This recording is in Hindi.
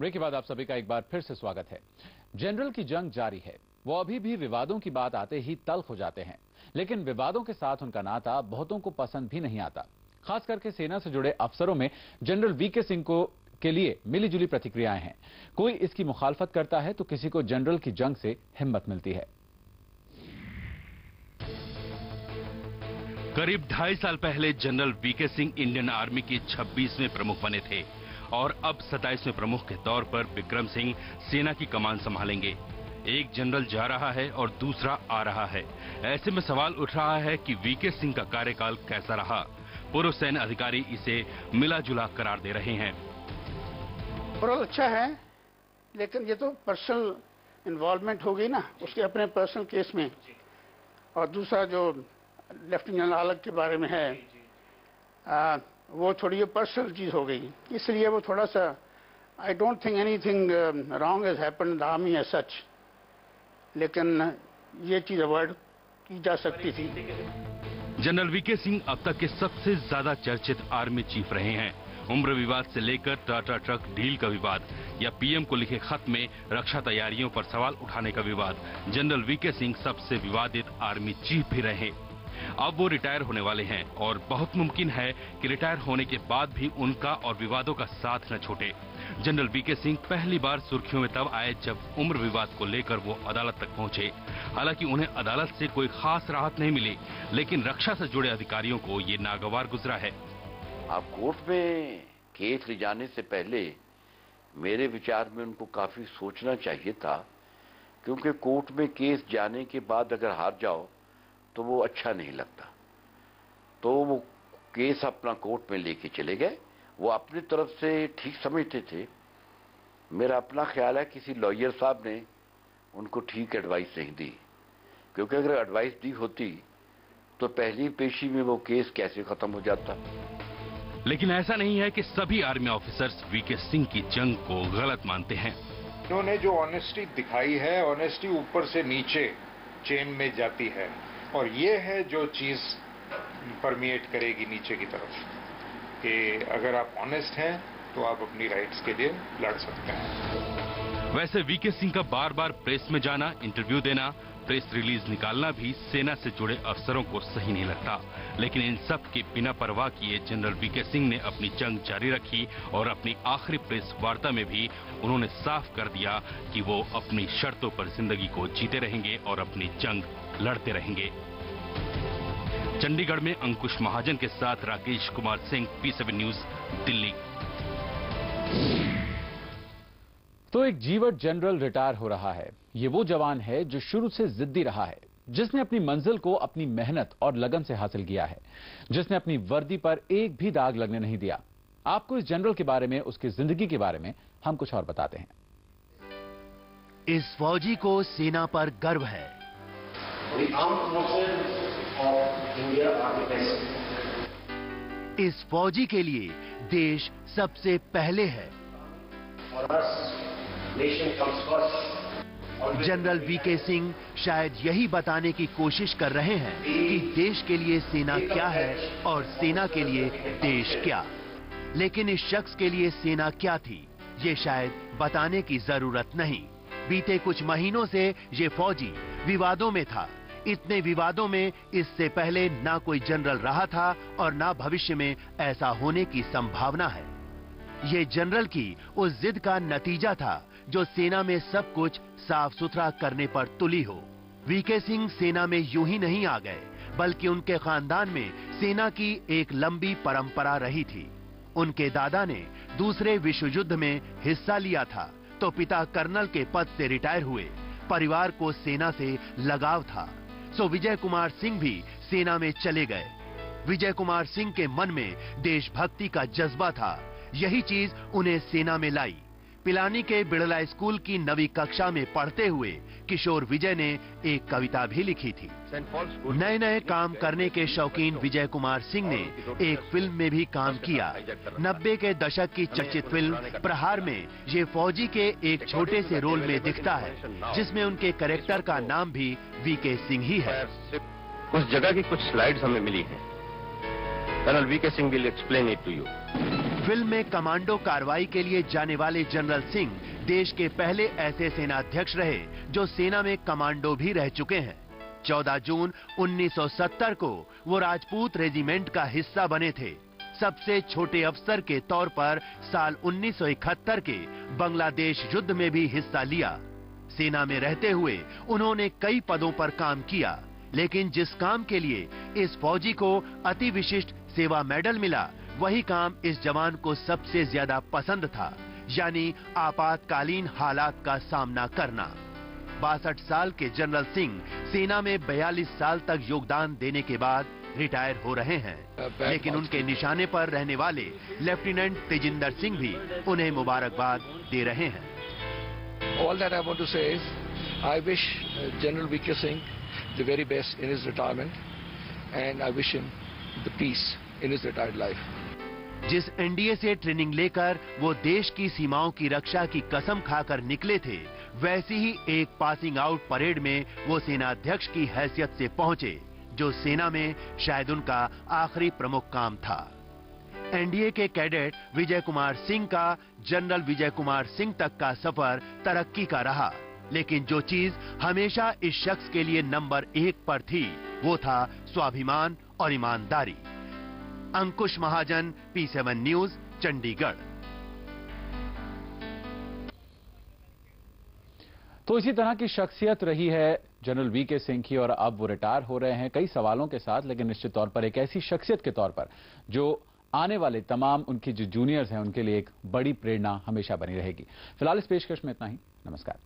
ब्रेक के बाद आप सभी का एक बार फिर से स्वागत है। जनरल की जंग जारी है। वो अभी भी विवादों की बात आते ही तल्ख हो जाते हैं, लेकिन विवादों के साथ उनका नाता बहुतों को पसंद भी नहीं आता। खास करके सेना से जुड़े अफसरों में जनरल वीके सिंह के लिए मिलीजुली प्रतिक्रियाएं हैं। कोई इसकी मुखालफत करता है तो किसी को जनरल की जंग से हिम्मत मिलती है। करीब 2.5 साल पहले general VK Singh Indian army के 26वें प्रमुख बने थे और अब 27वें प्रमुख के तौर पर विक्रम सिंह सेना की कमान संभालेंगे। एक जनरल जा रहा है और दूसरा आ रहा है। ऐसे में सवाल उठ रहा है कि वीके सिंह का कार्यकाल कैसा रहा। पूर्व सैन्य अधिकारी इसे मिला जुला करार दे रहे हैं। ओवरऑल अच्छा है, लेकिन ये तो पर्सनल इन्वॉल्वमेंट हो गई ना उसके अपने पर्सनल केस में, और दूसरा जो लेफ्टिनेंट जनरल आलग के बारे में है वो थोड़ी पर्सनल चीज हो गई, इसलिए वो थोड़ा सा I don't think anything wrong has happened in the army as such, लेकिन ये चीज अवॉइड की जा सकती थी। जनरल वीके सिंह अब तक के सबसे ज्यादा चर्चित आर्मी चीफ रहे हैं। उम्र विवाद से लेकर टाटा ट्रक डील का विवाद या पीएम को लिखे खत में रक्षा तैयारियों पर सवाल उठाने का विवाद, जनरल वीके सिंह सबसे विवादित आर्मी चीफ भी रहे। अब वो रिटायर होने वाले हैं और बहुत मुमकिन है कि रिटायर होने के बाद भी उनका और विवादों का साथ न छूटे। जनरल वीके सिंह पहली बार सुर्खियों में तब आए जब उम्र विवाद को लेकर वो अदालत तक पहुंचे। हालांकि उन्हें अदालत से कोई खास राहत नहीं मिली, लेकिन रक्षा से जुड़े अधिकारियों को ये नागवार गुजरा है। आप कोर्ट में केस ले जाने से पहले मेरे विचार में उनको काफी सोचना चाहिए था, क्योंकि कोर्ट में केस जाने के बाद अगर हार जाओ तो वो अच्छा नहीं लगता। तो वो केस अपना कोर्ट में लेके चले गए। वो अपनी तरफ से ठीक समझते थे। मेरा अपना ख्याल है किसी लॉयर साहब ने उनको ठीक एडवाइस नहीं दी, क्योंकि अगर एडवाइस दी होती तो पहली पेशी में वो केस कैसे खत्म हो जाता। लेकिन ऐसा नहीं है कि सभी आर्मी ऑफिसर्स वीके सिंह की जंग को गलत मानते हैं। उन्होंने जो ऑनेस्टी दिखाई है, ऑनेस्टी ऊपर से नीचे चेन में जाती है, और ये है जो चीज परमिएट करेगी नीचे की तरफ कि अगर आप ऑनेस्ट हैं तो आप अपनी राइट्स के लिए लड़ सकते हैं। वैसे वीके सिंह का बार बार प्रेस में जाना, इंटरव्यू देना, प्रेस रिलीज निकालना भी सेना से जुड़े अफसरों को सही नहीं लगता। लेकिन इन सब के बिना परवाह किए जनरल वीके सिंह ने अपनी जंग जारी रखी और अपनी आखिरी प्रेस वार्ता में भी उन्होंने साफ कर दिया कि वो अपनी शर्तों पर जिंदगी को जीते रहेंगे और अपनी जंग लड़ते रहेंगे। चंडीगढ़ में अंकुश महाजन के साथ राकेश कुमार सिंह, P7 न्यूज, दिल्ली। तो एक जीवट जनरल रिटायर हो रहा है। ये वो जवान है जो शुरू से जिद्दी रहा है, जिसने अपनी मंजिल को अपनी मेहनत और लगन से हासिल किया है, जिसने अपनी वर्दी पर एक भी दाग लगने नहीं दिया। आपको इस जनरल के बारे में, उसकी जिंदगी के बारे में हम कुछ और बताते हैं। इस फौजी को सेना पर गर्व है। इस फौजी के लिए देश सबसे पहले है। जनरल वीके सिंह शायद यही बताने की कोशिश कर रहे हैं कि देश के लिए सेना क्या है और सेना के लिए देश क्या। लेकिन इस शख्स के लिए सेना क्या थी, ये शायद बताने की जरूरत नहीं। बीते कुछ महीनों से ये फौजी विवादों में था। इतने विवादों में इससे पहले ना कोई जनरल रहा था और ना भविष्य में ऐसा होने की संभावना है। ये जनरल की उस जिद का नतीजा था जो सेना में सब कुछ साफ सुथरा करने पर तुली हो। वीके सिंह सेना में यूं ही नहीं आ गए, बल्कि उनके खानदान में सेना की एक लंबी परंपरा रही थी। उनके दादा ने दूसरे विश्व युद्ध में हिस्सा लिया था, तो पिता कर्नल के पद से रिटायर हुए। परिवार को सेना से लगाव था, सो विजय कुमार सिंह भी सेना में चले गए। विजय कुमार सिंह के मन में देशभक्ति का जज्बा था। यही चीज उन्हें सेना में लाई। पिलानी के बिड़ला स्कूल की 9वीं कक्षा में पढ़ते हुए किशोर विजय ने एक कविता भी लिखी थी। नए नए काम करने के शौकीन विजय कुमार सिंह ने एक फिल्म में भी काम किया। 90 के दशक की चर्चित फिल्म प्रहार में ये फौजी के एक छोटे से रोल में दिखता है, जिसमें उनके कैरेक्टर का नाम भी वीके सिंह ही है। उस जगह की कुछ स्लाइड्स हमें मिली हैं। Colonel V.K. Singh will explain it to you. Film में कमांडो कार्रवाई के लिए जाने वाले जनरल सिंह देश के पहले ऐसे सेनाध्यक्ष रहे जो सेना में कमांडो भी रह चुके हैं। 14 जून 1970 को वो राजपूत रेजिमेंट का हिस्सा बने थे। सबसे छोटे अफसर के तौर पर साल 1971 के बांग्लादेश युद्ध में भी हिस्सा लिया। सेना में रहते हुए उन्होंने कई पदों पर काम किया, लेकिन जिस काम के लिए इस फौजी को अति विशिष्ट सेवा मेडल मिला, वही काम इस जवान को सबसे ज्यादा पसंद था, यानी आपातकालीन हालात का सामना करना। 62 साल के जनरल सिंह सेना में 42 साल तक योगदान देने के बाद रिटायर हो रहे हैं, लेकिन उनके निशाने पर रहने वाले लेफ्टिनेंट तेजिंदर सिंह भी उन्हें मुबारकबाद दे रहे हैं। All that I want to say is, I wish General V.K. Singh the very best in his retirement, and I wish him the peace in his retired life. जिस एनडीए से ट्रेनिंग लेकर वो देश की सीमाओं की रक्षा की कसम खाकर निकले थे, वैसी ही एक पासिंग आउट परेड में वो सेनाध्यक्ष की हैसियत से पहुंचे, जो सेना में शायद उनका आखिरी प्रमुख काम था। एनडीए के कैडेट विजय कुमार सिंह का जनरल विजय कुमार सिंह तक का सफर तरक्की का रहा, लेकिन जो चीज हमेशा इस शख्स के लिए नंबर 1 पर थी, वो था स्वाभिमान और ईमानदारी। अंकुश महाजन, P7 न्यूज, चंडीगढ़। तो इसी तरह की शख्सियत रही है जनरल वीके सिंह की, और अब वो रिटायर हो रहे हैं कई सवालों के साथ, लेकिन निश्चित तौर पर एक ऐसी शख्सियत के तौर पर जो आने वाले तमाम उनकी जो जूनियर्स हैं उनके लिए एक बड़ी प्रेरणा हमेशा बनी रहेगी। फिलहाल इस पेशकश में इतना ही। नमस्कार।